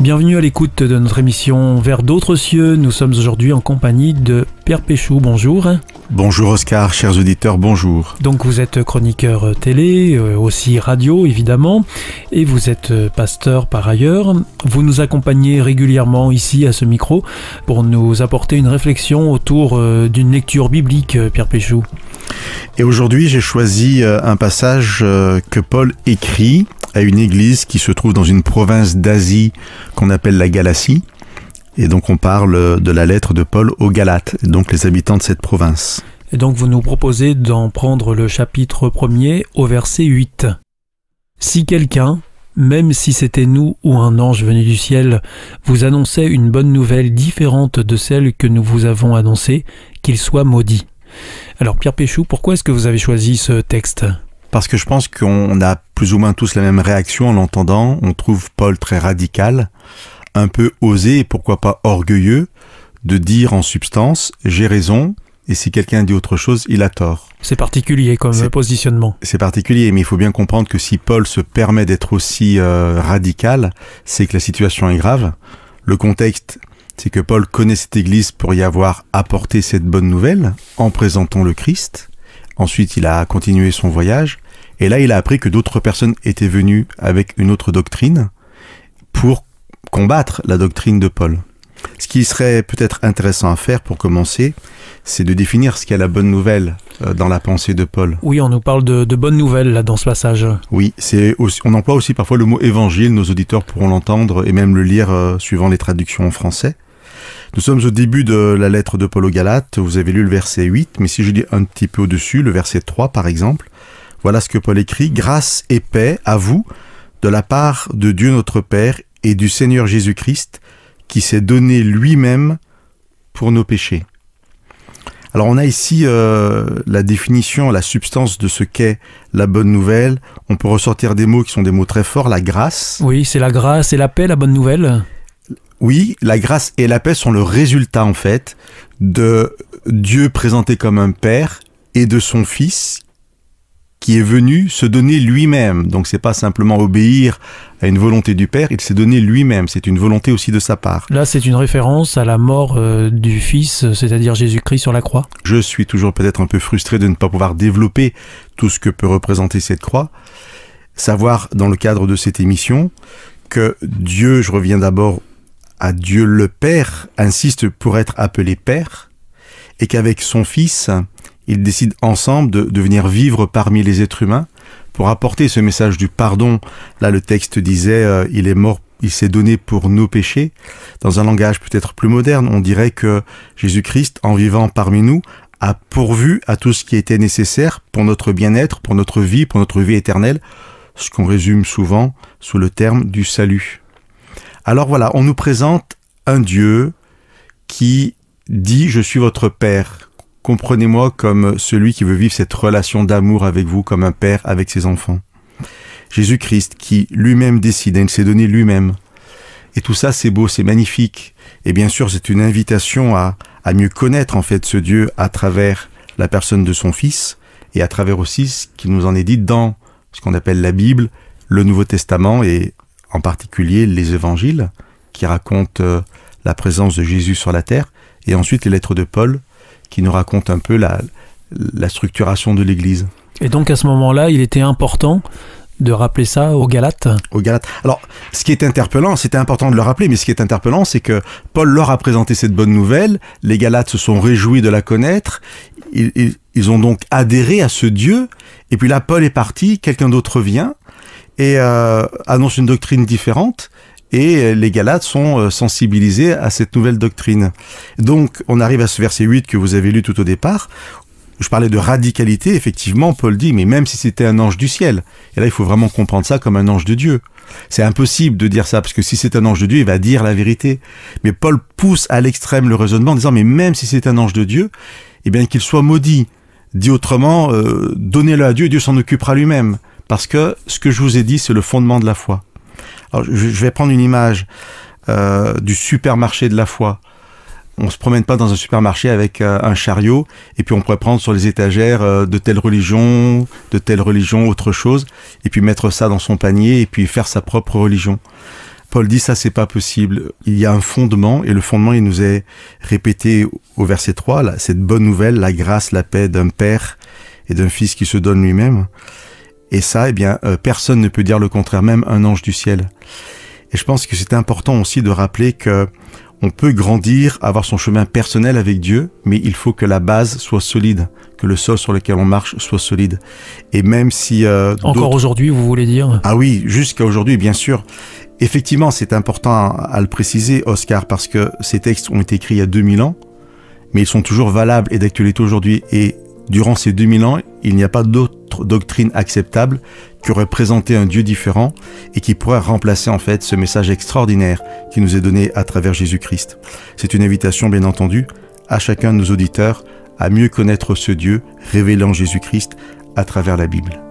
Bienvenue à l'écoute de notre émission Vers d'autres cieux. Nous sommes aujourd'hui en compagnie de Pierre Péchou. Bonjour. Bonjour Oscar, chers auditeurs, bonjour. Donc vous êtes chroniqueur télé, aussi radio évidemment, et vous êtes pasteur par ailleurs. Vous nous accompagnez régulièrement ici à ce micro pour nous apporter une réflexion autour d'une lecture biblique, Pierre Péchou. Et aujourd'hui, j'ai choisi un passage que Paul écrit à une église qui se trouve dans une province d'Asie qu'on appelle la Galatie. Et donc on parle de la lettre de Paul aux Galates, donc les habitants de cette province. Et donc vous nous proposez d'en prendre le chapitre 1er au verset 8. « Si quelqu'un, même si c'était nous ou un ange venu du ciel, vous annonçait une bonne nouvelle différente de celle que nous vous avons annoncée, qu'il soit maudit. » Alors Pierre Péchou, pourquoi est-ce que vous avez choisi ce texte ? Parce que je pense qu'on a plus ou moins tous la même réaction en l'entendant. On trouve Paul très radical, un peu osé et pourquoi pas orgueilleux, de dire en substance « j'ai raison » et si quelqu'un dit autre chose, il a tort. C'est particulier comme positionnement. C'est particulier, mais il faut bien comprendre que si Paul se permet d'être aussi radical, c'est que la situation est grave. Le contexte, c'est que Paul connaît cette église pour y avoir apporté cette bonne nouvelle en présentant le Christ. Ensuite, il a continué son voyage. Et là, il a appris que d'autres personnes étaient venues avec une autre doctrine pour combattre la doctrine de Paul. Ce qui serait peut-être intéressant à faire pour commencer, c'est de définir ce qu'est la bonne nouvelle dans la pensée de Paul. Oui, on nous parle de bonnes nouvelles là dans ce passage. Oui, on emploie aussi parfois le mot évangile, nos auditeurs pourront l'entendre et même le lire suivant les traductions en français. Nous sommes au début de la lettre de Paul aux Galates, vous avez lu le verset 8, mais si je lis un petit peu au-dessus, le verset 3 par exemple, voilà ce que Paul écrit, « Grâce et paix à vous, de la part de Dieu notre Père et du Seigneur Jésus-Christ, qui s'est donné lui-même pour nos péchés. » Alors on a ici la définition, la substance de ce qu'est la bonne nouvelle. On peut ressortir des mots qui sont des mots très forts, la grâce. Oui, c'est la grâce et la paix, la bonne nouvelle. Oui, la grâce et la paix sont le résultat en fait de Dieu présenté comme un père et de son fils qui est venu se donner lui-même. Donc c'est pas simplement obéir à une volonté du père, il s'est donné lui-même, c'est une volonté aussi de sa part. Là c'est une référence à la mort du fils, c'est-à-dire Jésus-Christ sur la croix. Je suis toujours peut-être un peu frustré de ne pas pouvoir développer tout ce que peut représenter cette croix. Savoir dans le cadre de cette émission que Dieu, je reviens d'abord à Dieu le Père, insiste pour être appelé Père, et qu'avec son Fils, ils décident ensemble de venir vivre parmi les êtres humains pour apporter ce message du pardon. Là, le texte disait, il est mort, il s'est donné pour nos péchés. Dans un langage peut-être plus moderne, on dirait que Jésus-Christ, en vivant parmi nous, a pourvu à tout ce qui était nécessaire pour notre bien-être, pour notre vie éternelle, ce qu'on résume souvent sous le terme du salut. Alors voilà, on nous présente un Dieu qui dit « Je suis votre Père ». Comprenez-moi comme celui qui veut vivre cette relation d'amour avec vous, comme un père avec ses enfants. Jésus-Christ qui lui-même décide, il s'est donné lui-même. Et tout ça, c'est beau, c'est magnifique. Et bien sûr, c'est une invitation à mieux connaître en fait ce Dieu à travers la personne de son Fils et à travers aussi ce qui nous en est dit dans ce qu'on appelle la Bible, le Nouveau Testament et en particulier les évangiles qui racontent la présence de Jésus sur la terre et ensuite les lettres de Paul qui nous racontent un peu la structuration de l'Église. Et donc à ce moment-là, il était important de rappeler ça aux Galates. Aux Galates. Alors, ce qui est interpellant, c'était important de le rappeler, mais ce qui est interpellant, c'est que Paul leur a présenté cette bonne nouvelle, les Galates se sont réjouis de la connaître, ils ont donc adhéré à ce Dieu, et puis là, Paul est parti, quelqu'un d'autre vient, et annonce une doctrine différente, et les Galates sont sensibilisés à cette nouvelle doctrine. Donc, on arrive à ce verset 8 que vous avez lu tout au départ. Je parlais de radicalité, effectivement, Paul dit, mais même si c'était un ange du ciel, et là, il faut vraiment comprendre ça comme un ange de Dieu. C'est impossible de dire ça, parce que si c'est un ange de Dieu, il va dire la vérité. Mais Paul pousse à l'extrême le raisonnement en disant, mais même si c'est un ange de Dieu, eh bien, qu'il soit maudit. Dit autrement, donnez-le à Dieu, Dieu s'en occupera lui-même. Parce que ce que je vous ai dit, c'est le fondement de la foi. Alors, je vais prendre une image du supermarché de la foi. On se promène pas dans un supermarché avec un chariot et puis on pourrait prendre sur les étagères de telle religion, autre chose, et puis mettre ça dans son panier et puis faire sa propre religion. Paul dit ça, c'est pas possible. Il y a un fondement, et le fondement, il nous est répété au verset 3, là, cette bonne nouvelle, la grâce, la paix d'un père et d'un fils qui se donne lui-même. Et ça, personne ne peut dire le contraire, même un ange du ciel. Et je pense que c'est important aussi de rappeler que on peut grandir, avoir son chemin personnel avec Dieu, mais il faut que la base soit solide, que le sol sur lequel on marche soit solide. Et même si... Encore aujourd'hui, vous voulez dire? Ah oui, jusqu'à aujourd'hui, bien sûr. Effectivement, c'est important à le préciser, Oscar, parce que ces textes ont été écrits il y a 2000 ans, mais ils sont toujours valables et d'actualité aujourd'hui. Et durant ces 2000 ans, il n'y a pas d'autre doctrine acceptable que représenter un Dieu différent et qui pourrait remplacer en fait ce message extraordinaire qui nous est donné à travers Jésus-Christ. C'est une invitation, bien entendu, à chacun de nos auditeurs à mieux connaître ce Dieu révélé en Jésus-Christ à travers la Bible.